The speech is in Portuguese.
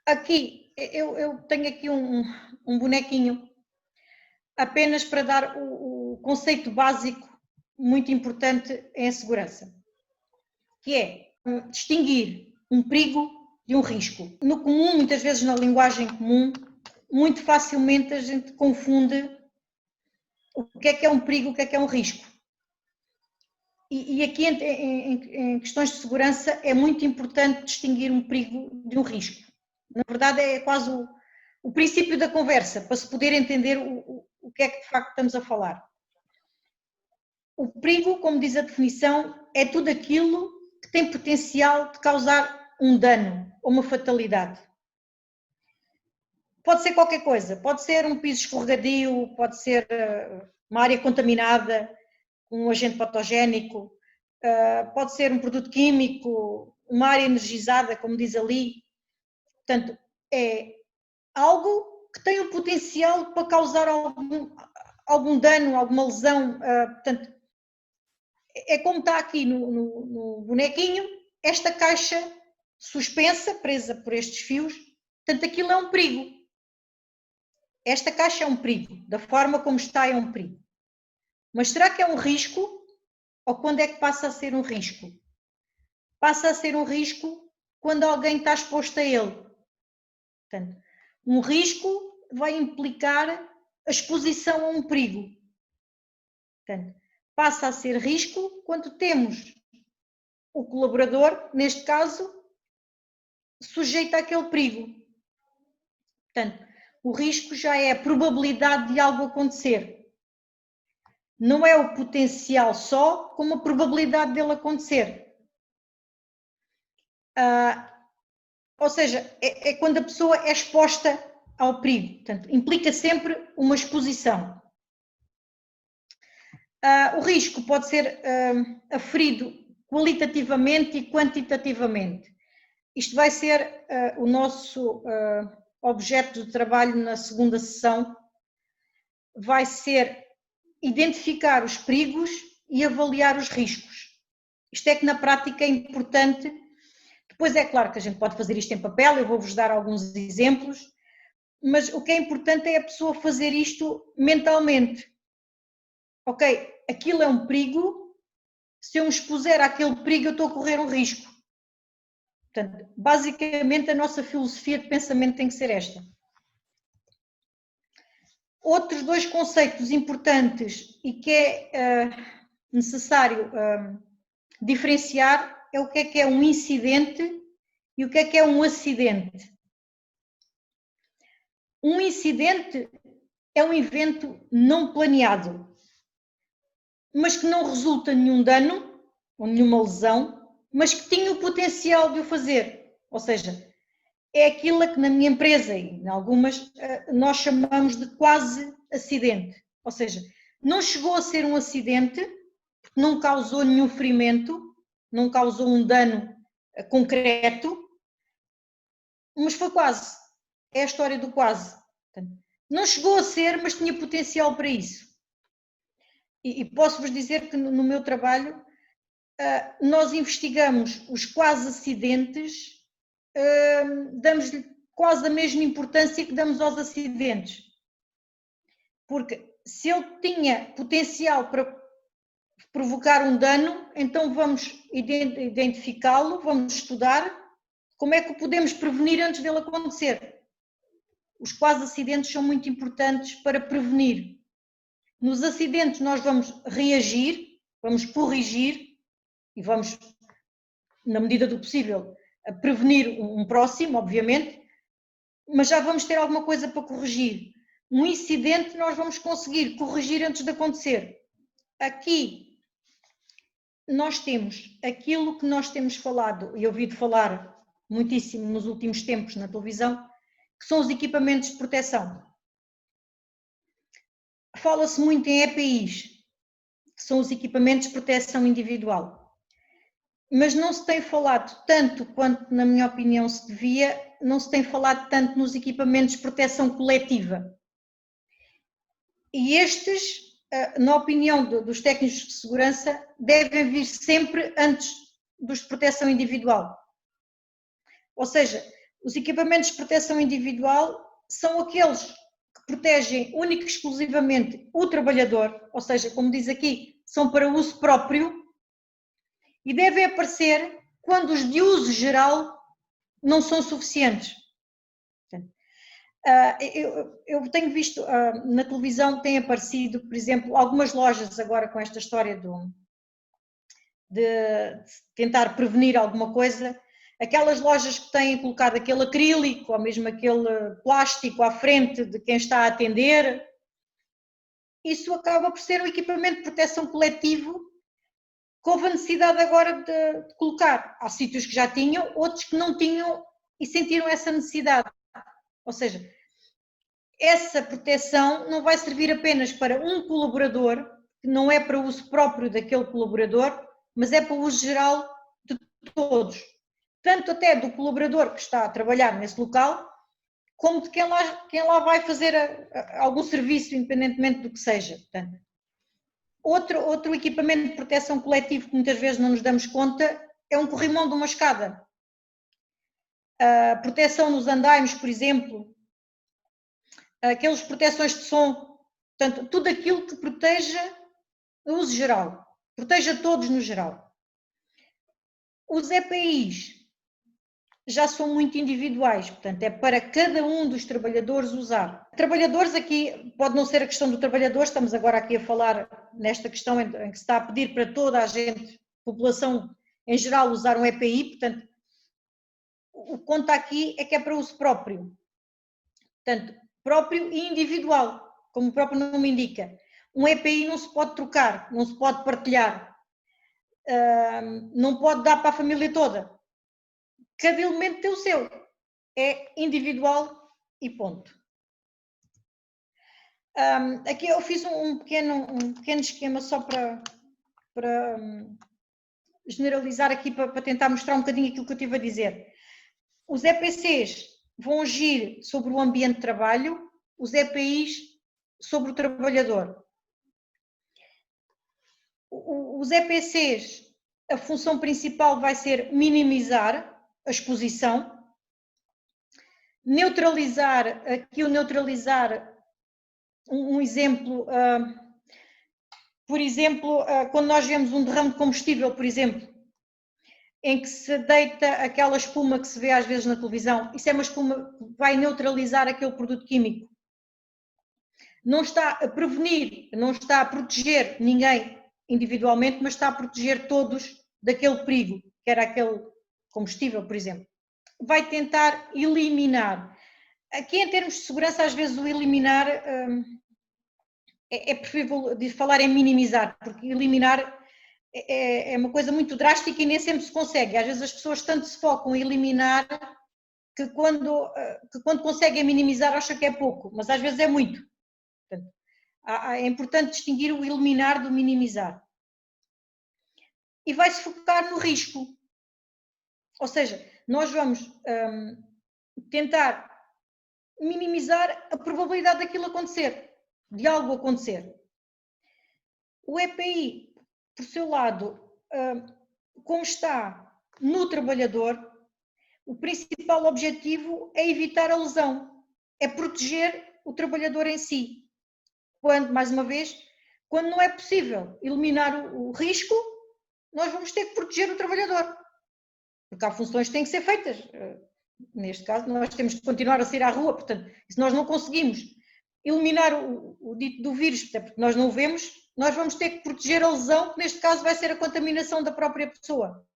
Aqui, eu tenho aqui um bonequinho apenas para dar o conceito básico muito importante em segurança, que é distinguir um perigo de um risco. No comum, muitas vezes na linguagem comum, muito facilmente a gente confunde o que é um perigo, o que é um risco. E aqui em questões de segurança é muito importante distinguir um perigo de um risco. Na verdade é quase o princípio da conversa, para se poder entender o que é que de facto estamos a falar. O perigo, como diz a definição, é tudo aquilo que tem potencial de causar um dano ou uma fatalidade. Pode ser qualquer coisa, pode ser um piso escorregadio, pode ser uma área contaminada, um agente patogénico, pode ser um produto químico, uma área energizada, como diz ali. Portanto, é algo que tem o potencial para causar algum dano, alguma lesão. Portanto, é como está aqui no bonequinho, esta caixa suspensa, presa por estes fios, portanto, aquilo é um perigo. Esta caixa é um perigo, da forma como está é um perigo. Mas será que é um risco? Ou quando é que passa a ser um risco? Passa a ser um risco quando alguém está exposto a ele. Portanto, um risco vai implicar a exposição a um perigo. Portanto, passa a ser risco quando temos o colaborador, neste caso, sujeito àquele perigo. Portanto, o risco já é a probabilidade de algo acontecer. Não é o potencial só, como a probabilidade dele acontecer. Ou seja, é quando a pessoa é exposta ao perigo. Portanto, implica sempre uma exposição. O risco pode ser aferido qualitativamente e quantitativamente. Isto vai ser o nosso objeto de trabalho na segunda sessão. Vai ser identificar os perigos e avaliar os riscos. Isto é que na prática é importante. Depois é claro que a gente pode fazer isto em papel, eu vou-vos dar alguns exemplos, mas o que é importante é a pessoa fazer isto mentalmente. Ok, aquilo é um perigo, se eu me expuser àquele perigo eu estou a correr um risco. Portanto, basicamente a nossa filosofia de pensamento tem que ser esta. Outros dois conceitos importantes e que é necessário diferenciar é o que é um incidente e o que é um acidente. Um incidente é um evento não planeado, mas que não resulta nenhum dano ou nenhuma lesão, mas que tinha o potencial de o fazer. Ou seja, é aquilo que na minha empresa e em algumas nós chamamos de quase acidente. Ou seja, não chegou a ser um acidente, porque não causou nenhum ferimento, não causou um dano concreto, mas foi quase. É a história do quase. Não chegou a ser, mas tinha potencial para isso. E posso-vos dizer que no meu trabalho nós investigamos os quase acidentes, damos-lhe quase a mesma importância que damos aos acidentes. Porque se ele tinha potencial para provocar um dano, então vamos identificá-lo, vamos estudar como é que o podemos prevenir antes dele acontecer. Os quase acidentes são muito importantes para prevenir. Nos acidentes nós vamos reagir, vamos corrigir e vamos, na medida do possível, prevenir um próximo, obviamente, mas já vamos ter alguma coisa para corrigir. Um incidente nós vamos conseguir corrigir antes de acontecer. Aqui nós temos aquilo que nós temos falado e ouvido falar muitíssimo nos últimos tempos na televisão, que são os equipamentos de proteção. Fala-se muito em EPIs, que são os equipamentos de proteção individual, mas não se tem falado tanto quanto, na minha opinião, se devia, não se tem falado tanto nos equipamentos de proteção coletiva. E estes na opinião dos técnicos de segurança, devem vir sempre antes dos de proteção individual. Ou seja, os equipamentos de proteção individual são aqueles que protegem única e exclusivamente o trabalhador, ou seja, como diz aqui, são para uso próprio e devem aparecer quando os de uso geral não são suficientes. Eu tenho visto na televisão, tem aparecido, por exemplo, algumas lojas agora com esta história de tentar prevenir alguma coisa, aquelas lojas que têm colocado aquele acrílico ou mesmo aquele plástico à frente de quem está a atender, isso acaba por ser um equipamento de proteção coletivo que houve a necessidade agora de colocar. Há sítios que já tinham, outros que não tinham e sentiram essa necessidade. Ou seja, essa proteção não vai servir apenas para um colaborador, que não é para uso próprio daquele colaborador, mas é para uso geral de todos. Tanto até do colaborador que está a trabalhar nesse local, como de quem lá vai fazer algum serviço, independentemente do que seja. Portanto, outro equipamento de proteção coletivo que muitas vezes não nos damos conta é um corrimão de uma escada. A proteção nos andaimes, por exemplo, aquelas proteções de som, portanto, tudo aquilo que proteja o uso geral, proteja todos no geral. Os EPIs já são muito individuais, portanto, é para cada um dos trabalhadores usar. Trabalhadores aqui, pode não ser a questão do trabalhador, estamos agora aqui a falar nesta questão em que se está a pedir para toda a gente, população em geral, usar um EPI, portanto, o que conta aqui é que é para uso próprio. Portanto, próprio e individual, como o próprio nome indica. Um EPI não se pode trocar, não se pode partilhar, não pode dar para a família toda. Cada elemento tem o seu, é individual e ponto. Aqui eu fiz um pequeno esquema só para generalizar aqui, para tentar mostrar um bocadinho aquilo que eu estive a dizer. Os EPCs vão agir sobre o ambiente de trabalho, os EPIs sobre o trabalhador. Os EPCs, a função principal vai ser minimizar a exposição, neutralizar, aqui o neutralizar, um exemplo, por exemplo, quando nós vemos um derrame de combustível, por exemplo, em que se deita aquela espuma que se vê às vezes na televisão, isso é uma espuma que vai neutralizar aquele produto químico. Não está a prevenir, não está a proteger ninguém individualmente, mas está a proteger todos daquele perigo, que era aquele combustível, por exemplo. Vai tentar eliminar. Aqui, em termos de segurança, às vezes o eliminar é preferível de falar em minimizar, porque eliminar é uma coisa muito drástica e nem sempre se consegue. Às vezes as pessoas tanto se focam em eliminar que quando conseguem minimizar acham que é pouco, mas às vezes é muito. Portanto, é importante distinguir o eliminar do minimizar. E vai-se focar no risco. Ou seja, nós vamos tentar minimizar a probabilidade daquilo acontecer, de algo acontecer. O EPI, por seu lado, como está no trabalhador, o principal objetivo é evitar a lesão, é proteger o trabalhador em si. Quando, mais uma vez, quando não é possível eliminar o risco, nós vamos ter que proteger o trabalhador. Porque há funções que têm que ser feitas. Neste caso, nós temos que continuar a sair à rua, portanto, se nós não conseguimos eliminar o dito do vírus, porque nós não o vemos, nós vamos ter que proteger a lesão, que neste caso vai ser a contaminação da própria pessoa.